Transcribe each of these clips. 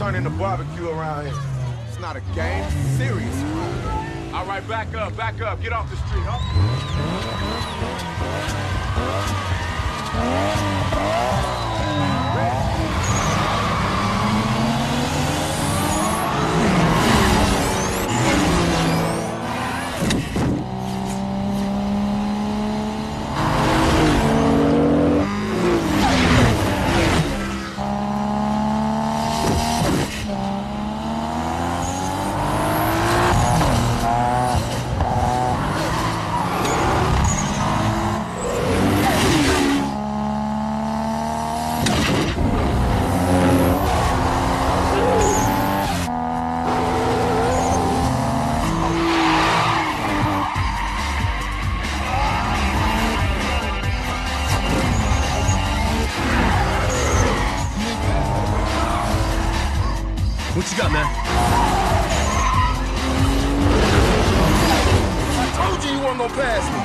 turning the barbecue around here. It's not a game, it's serious. All right, back up, back up. Get off the street, huh? What you got, man? I told you weren't gonna pass me.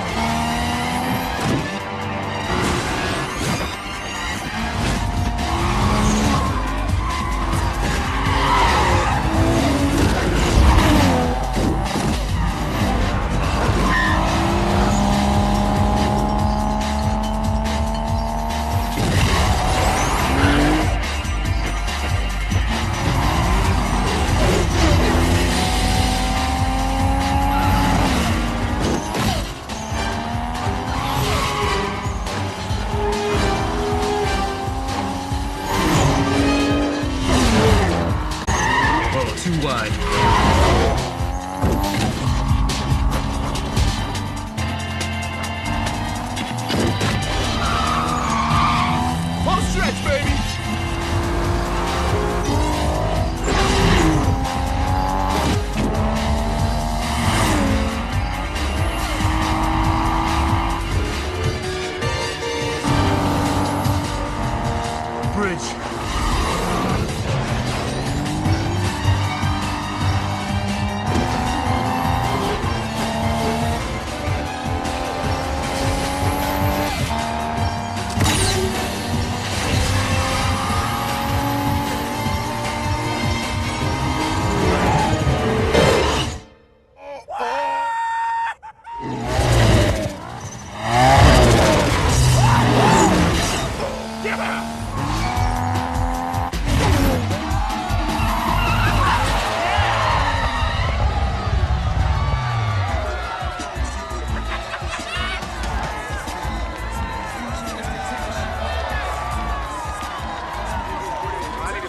Too wide. Full stretch, baby. Bridge.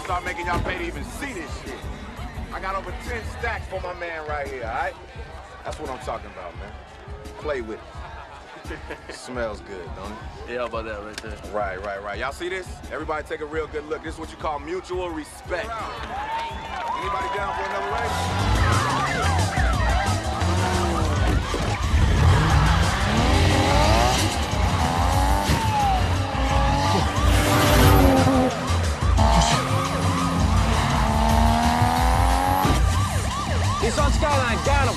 Start making y'all pay to even see this shit. I got over 10 stacks for my man right here, all right? That's what I'm talking about, man. Play with it. Smells good, don't it? Yeah, how about that right there? Right. Y'all see this? Everybody take a real good look. This is what you call mutual respect. Anybody down for another race? He's on Skyline, got him!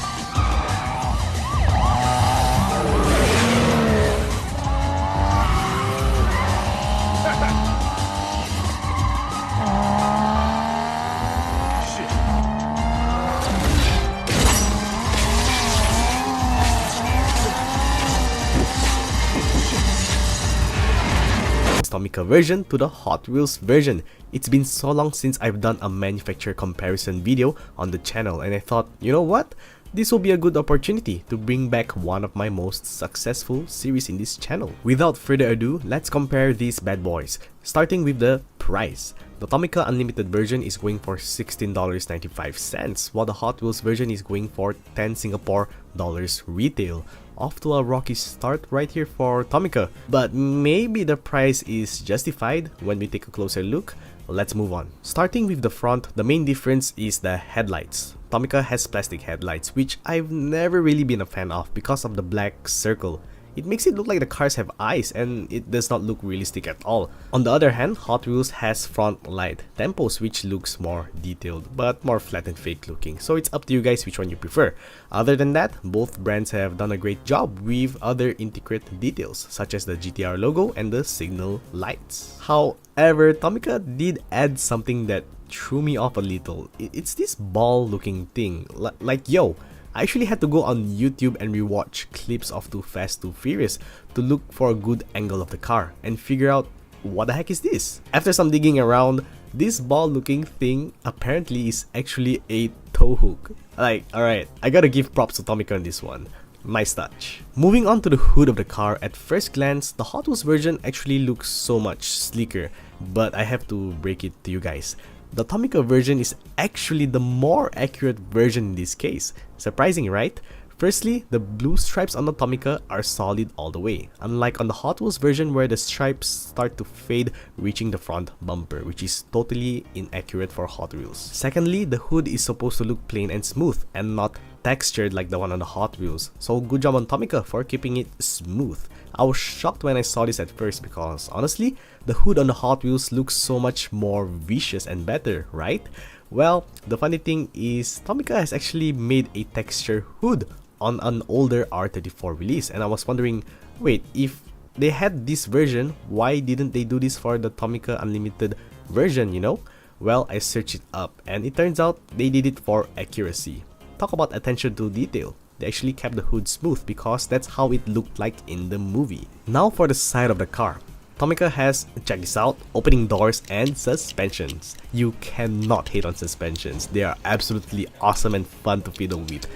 Tomica version to the Hot Wheels version. It's been so long since I've done a manufacturer comparison video on the channel, and I thought, you know what? This will be a good opportunity to bring back one of my most successful series in this channel. Without further ado, let's compare these bad boys, starting with the price. The Tomica Unlimited version is going for $16.95, while the Hot Wheels version is going for 10 Singapore dollars retail. Off to a rocky start right here for Tomica, but maybe the price is justified when we take a closer look. Let's move on. Starting with the front, the main difference is the headlights. Tomica has plastic headlights, which I've never really been a fan of because of the black circle. It makes it look like the cars have eyes, and it does not look realistic at all. On the other hand, Hot Wheels has front light tempos, which looks more detailed but more flat and fake looking, so it's up to you guys which one you prefer. Other than that, both brands have done a great job with other intricate details such as the GTR logo and the signal lights. However, Tomica did add something that threw me off a little. It's this ball looking thing. Like yo, I actually had to go on YouTube and rewatch clips of Too Fast Too Furious to look for a good angle of the car and figure out what the heck is this. After some digging around, this ball looking thing apparently is actually a tow hook. Like, alright, I gotta give props to Tomica on this one. Nice touch. Moving on to the hood of the car, at first glance, the Hot Wheels version actually looks so much sleeker, but I have to break it to you guys. The Tomica version is actually the more accurate version in this case. Surprising, right? Firstly, the blue stripes on the Tomica are solid all the way, unlike on the Hot Wheels version where the stripes start to fade reaching the front bumper, which is totally inaccurate for Hot Wheels. Secondly, the hood is supposed to look plain and smooth and not textured like the one on the Hot Wheels, so good job on Tomica for keeping it smooth. I was shocked when I saw this at first because honestly, the hood on the Hot Wheels looks so much more vicious and better, right? Well, the funny thing is Tomica has actually made a texture hood on an older R34 release, and I was wondering, wait, if they had this version, why didn't they do this for the Tomica Unlimited version, you know? Well, I searched it up and it turns out they did it for accuracy. Talk about attention to detail. They actually kept the hood smooth because that's how it looked like in the movie. Now for the side of the car. Tomica has, check this out, opening doors and suspensions. You cannot hate on suspensions. They are absolutely awesome and fun to fiddle with.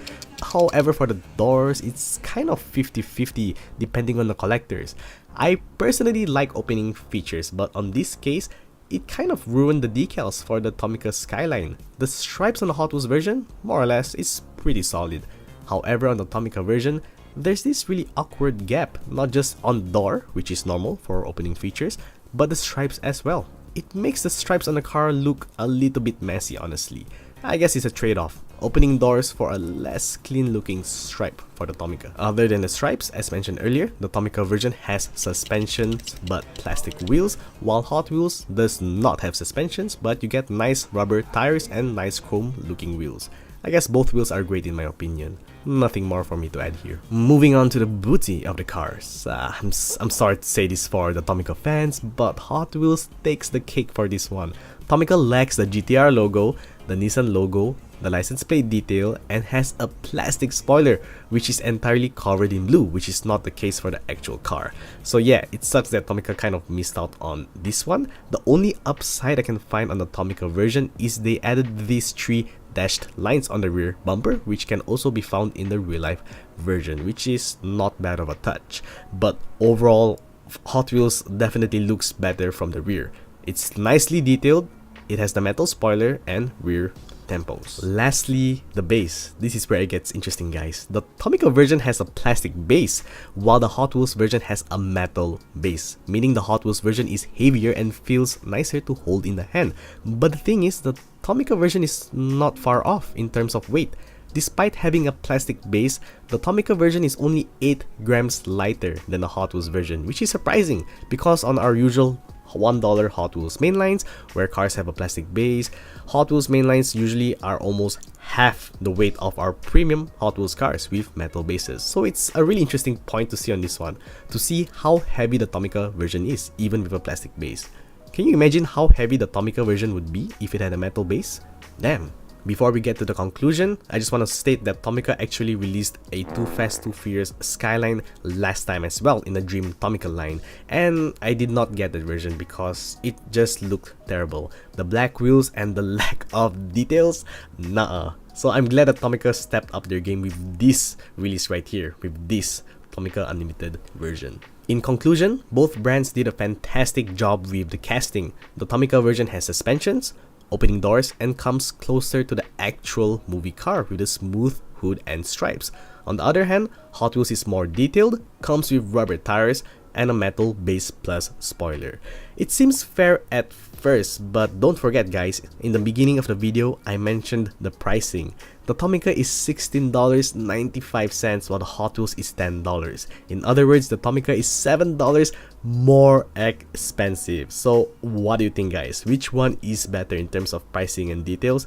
However, for the doors, it's kind of 50-50 depending on the collectors. I personally like opening features, but on this case, it kind of ruined the decals for the Tomica Skyline. The stripes on the Hot Wheels version, more or less, is pretty solid. However, on the Tomica version, there's this really awkward gap, not just on the door, which is normal for opening features, but the stripes as well. It makes the stripes on the car look a little bit messy, honestly. I guess it's a trade-off, opening doors for a less clean looking stripe for the Tomica. Other than the stripes, as mentioned earlier, the Tomica version has suspensions but plastic wheels, while Hot Wheels does not have suspensions, but you get nice rubber tires and nice chrome looking wheels. I guess both wheels are great in my opinion. Nothing more for me to add here. Moving on to the booty of the cars. I'm sorry to say this for the Tomica fans, but Hot Wheels takes the cake for this one. Tomica lacks the GTR logo, the Nissan logo, the license plate detail, and has a plastic spoiler which is entirely covered in blue, which is not the case for the actual car. So yeah, it sucks that Tomica kind of missed out on this one. The only upside I can find on the Tomica version is they added these 3 dashed lines on the rear bumper, which can also be found in the real life version, which is not bad of a touch. But overall, Hot Wheels definitely looks better from the rear. It's nicely detailed, it has the metal spoiler and rear tempos. Lastly, the base. This is where it gets interesting, guys. The Tomica version has a plastic base, while the Hot Wheels version has a metal base, meaning the Hot Wheels version is heavier and feels nicer to hold in the hand. But the thing is, the Tomica version is not far off in terms of weight. Despite having a plastic base, the Tomica version is only 8 grams lighter than the Hot Wheels version, which is surprising because on our usual $1 Hot Wheels mainlines, where cars have a plastic base, Hot Wheels mainlines usually are almost half the weight of our premium Hot Wheels cars with metal bases. So it's a really interesting point to see on this one, to see how heavy the Tomica version is, even with a plastic base. Can you imagine how heavy the Tomica version would be if it had a metal base? Damn. Before we get to the conclusion, I just want to state that Tomica actually released a Too Fast Too Furious Skyline last time as well in the Dream Tomica line, and I did not get that version because it just looked terrible. The black wheels and the lack of details, nah. So I'm glad that Tomica stepped up their game with this release right here, with this Tomica Unlimited version. In conclusion, both brands did a fantastic job with the casting. The Tomica version has suspensions, opening doors, and comes closer to the actual movie car with a smooth hood and stripes. On the other hand, Hot Wheels is more detailed, comes with rubber tires, and a metal base plus spoiler. It seems fair at first, but don't forget guys, in the beginning of the video, I mentioned the pricing. The Tomica is $16.95 while the Hot Wheels is $10. In other words, the Tomica is $7 more expensive. So what do you think guys? Which one is better in terms of pricing and details?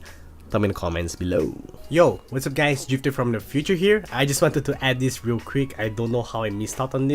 Tell me in the comments below. Yo, what's up guys, Drifter from the future here. I just wanted to add this real quick. I don't know how I missed out on this.